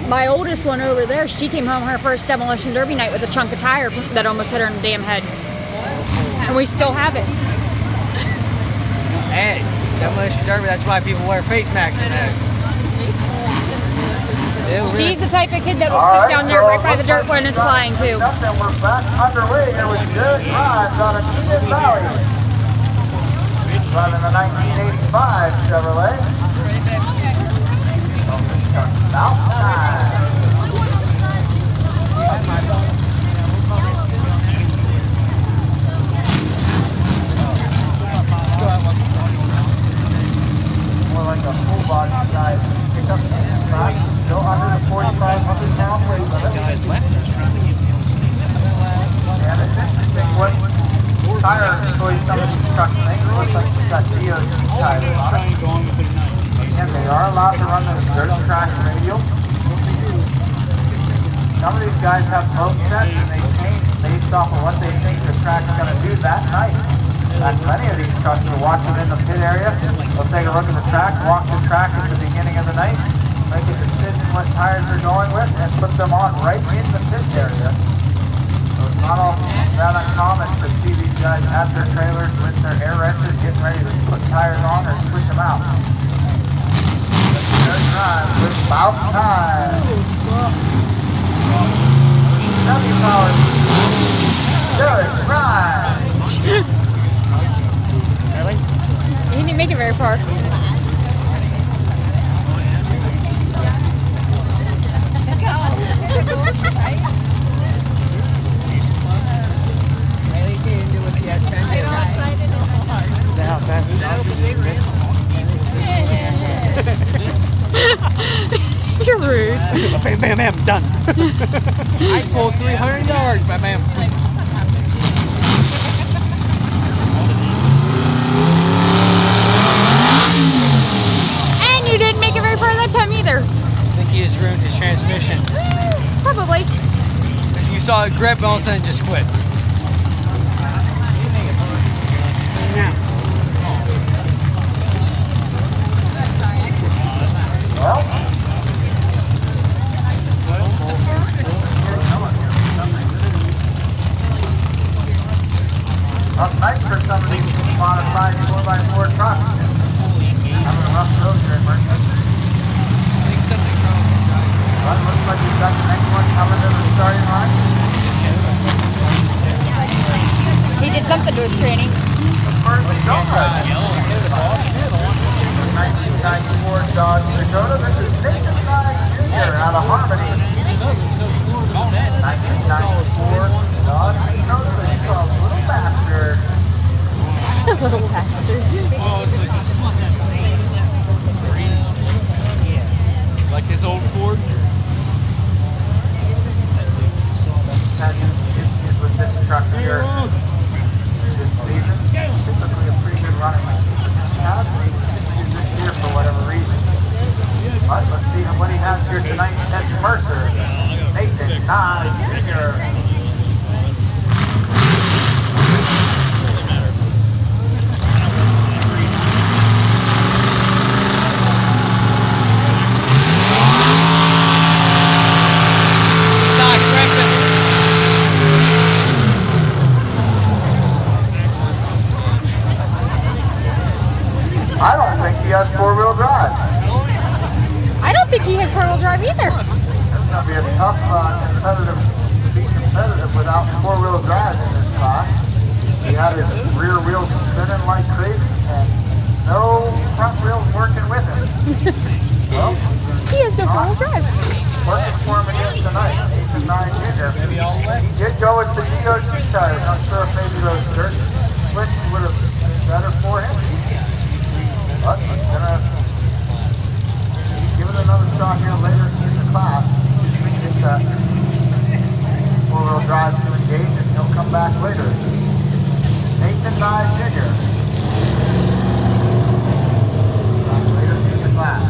My oldest one over there, she came home her first demolition derby night with a chunk of tire that almost hit her in the damn head. And we still have it. Hey, demolition derby, that's why people wear face masks in there. She's the type of kid that will sit down there right by the dirt when it's flying too. We're back underway here with Derek Grimes out of Union Valley. Driving the 1985 Chevrolet. About time. More like a full body size pickup truck. Still under the 4,500 pound weight limit. And it's interesting what tire choice some of these trucks make. It looks like it's got DOT tires on it. And they are allowed to run those dirt track radials. Some of these guys have boat sets and they change based off of what they think the track's going to do that night. And many of these trucks will watch them in the pit area. They'll take a look at the track, walk the track at the beginning of the night, make a decision what tires they're going with, and put them on right in the pit area. So it's not all that uncommon to see these guys at their trailers with their air wrenches getting ready to put tires on or switch them out. Derek Grimes with about time. W Power. Derek Grimes. Really? He didn't make it very far. You're rude. Bam, bam, bam, done. I pulled 300 yards, bam, bam. And you didn't make it very far that time either. I think he just ruined his transmission. Probably. You saw it grip and all of a sudden just quit. Up nice for some of these modified 4x4 trucks. Having a rough road here in Mercer. Well, it looks like we've got the next one coming to the starting line. He did something to his training. The first Dakota. 1994 Dodge Dakota. This is Nathan Jr. out of Harmony. 1994 Dodge Dakota. This is a little bastard. A little bastard. Oh, it's like just that same. Like his old Ford. Had issues with this truck here this season. Typically a pretty good running this year for whatever reason. But let's see what he has here tonight at Mercer. Nathan Jr. I don't think he has four-wheel drive. I don't think he has four-wheel drive either. It's going to be a tough to be competitive without four-wheel drive in this class. He had his rear wheels spinning like crazy and no front wheels working with him. Well, he has no four-wheel drive. Working for him again tonight. 8-9 Jr. He did go with the DOT tires. Not sure if maybe those dirt slicks would have been better for him. But he's going to give it another shot here later in the class. Get that four-wheel drive to engage and he'll come back later. Nathan Jr. Later in the class.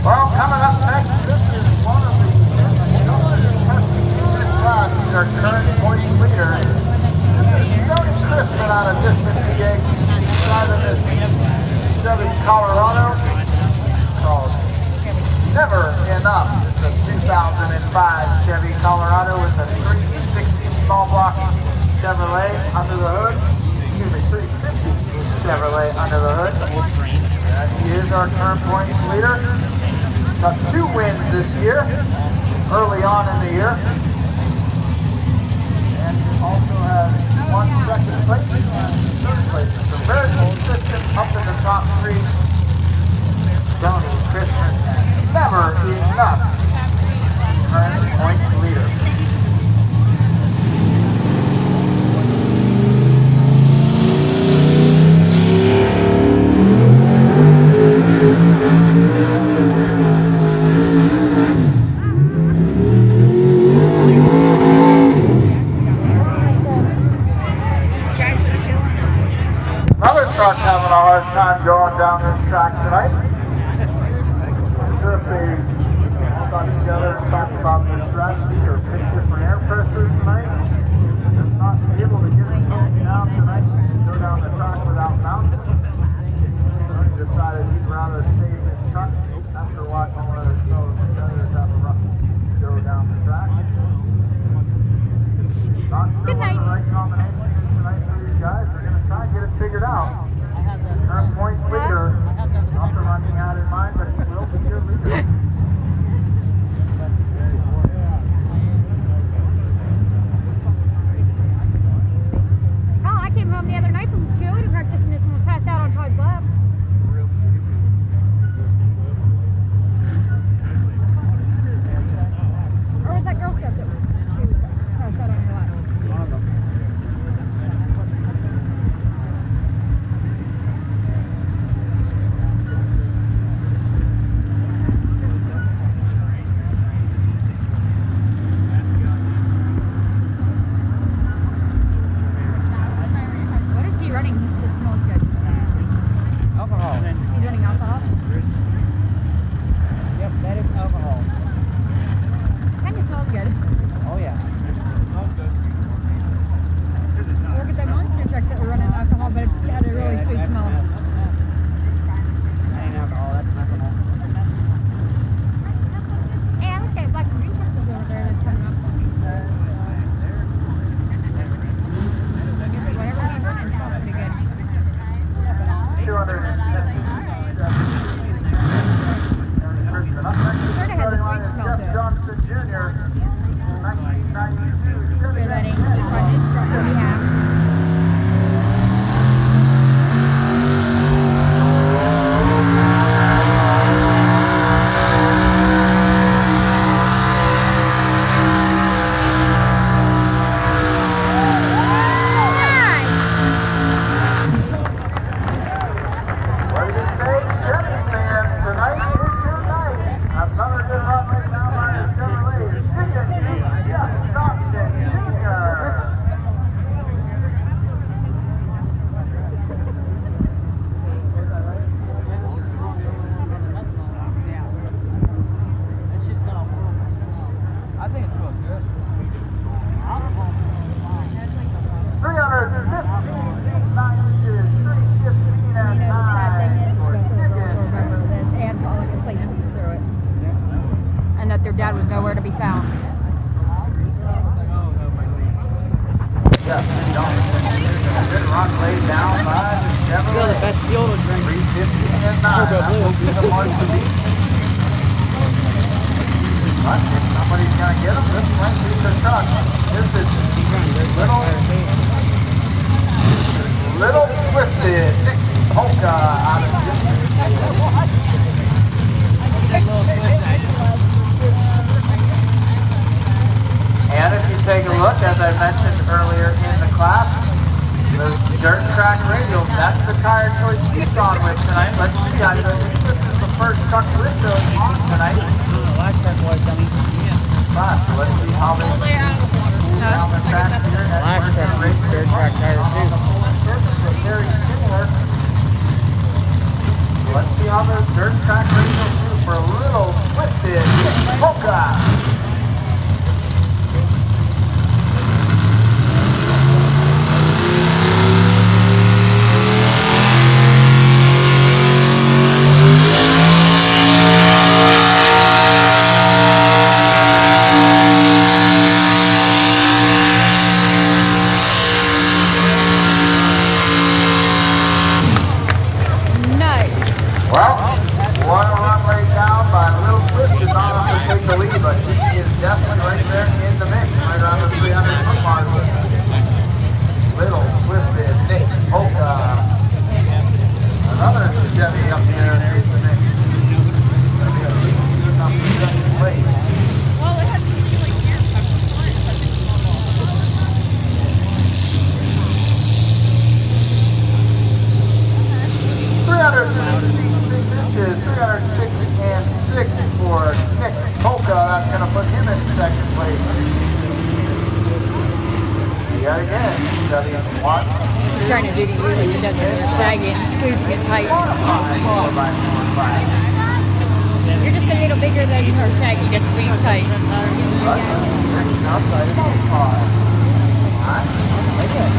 Well, coming up next, this is one of the 2005 Chevy Colorado with a 360 small block Chevrolet under the hood. Excuse me, 350 Chevrolet under the hood. And he is our turn points leader. Got 2 wins this year, early on in the year. And also has 1 second place and 3rd place. So very consistent up in the top 3. Tony Christmas, never enough. Turn points leader. Another truck having a hard time going down this track tonight. If they all got together and talked about their strategy or pick different air pressures tonight, if not able to get it down tonight and go down the track without mounting, he decided he'd rather stay in his truck after watching one of their shows together have a rough go down the track. Not sure what the right combination is tonight for these guys. We're going to try and get it figured out. Current point leader, not the one he had in mind, but he will be your leader. Oh, I came home the other night from cheerleading practice and this one was passed out on Todd's lap. Or was that Girl Scout that she was passed out on her lap? What is he running that smells good? Alcohol. He's running alcohol? Yep, that is alcohol. Kind of smells good. Oh yeah. Look at that monster truck that were running alcohol, but it had a really sweet smell. That ain't alcohol, that's alcohol. Hey, I looked at black and green truck over there that's coming up. I guess whatever he's running smells pretty good. 250. Sort of has a sweet smell to it. Johnson Jr. 1992 So that ain't on his truck that we have. What do you say, Chevy fans? Tonight is your night. Another good run right now by the Chevrolet. Jeff Johnson Jr. I think it smells good. 315 inches, 315 and You know, the sad thing is for both of the girls will Higgins. remember this and falling asleep through it. And that their dad was nowhere to be found. Jeff Johnson Jr. Good run laid down by the Still the Chevrolet. best deodorant drink. 315 and 9. Turbo That Blue. will be the one to beat. But if somebody's going to get them, this might be the truck. This is little twisted Dixie Polka out of And if you take a look, as I mentioned earlier in the class, the dirt track radial, that's the tire choice he's gone with tonight. Let's see, I think this is the first truck radio on tonight. Last track was dummy. But let's see how they down the track here at Last Mercer track was Raceway. dirt track tires too. They're very similar. Let's see how the dirt track radial do for a little twisted polka. Yet again, study 1, He's trying to do to you like he does with Shaggy and squeezing it tight. 5, 4 by 4, 5. You're just a little bigger than her, Shaggy. Just squeeze tight. Outside of 5.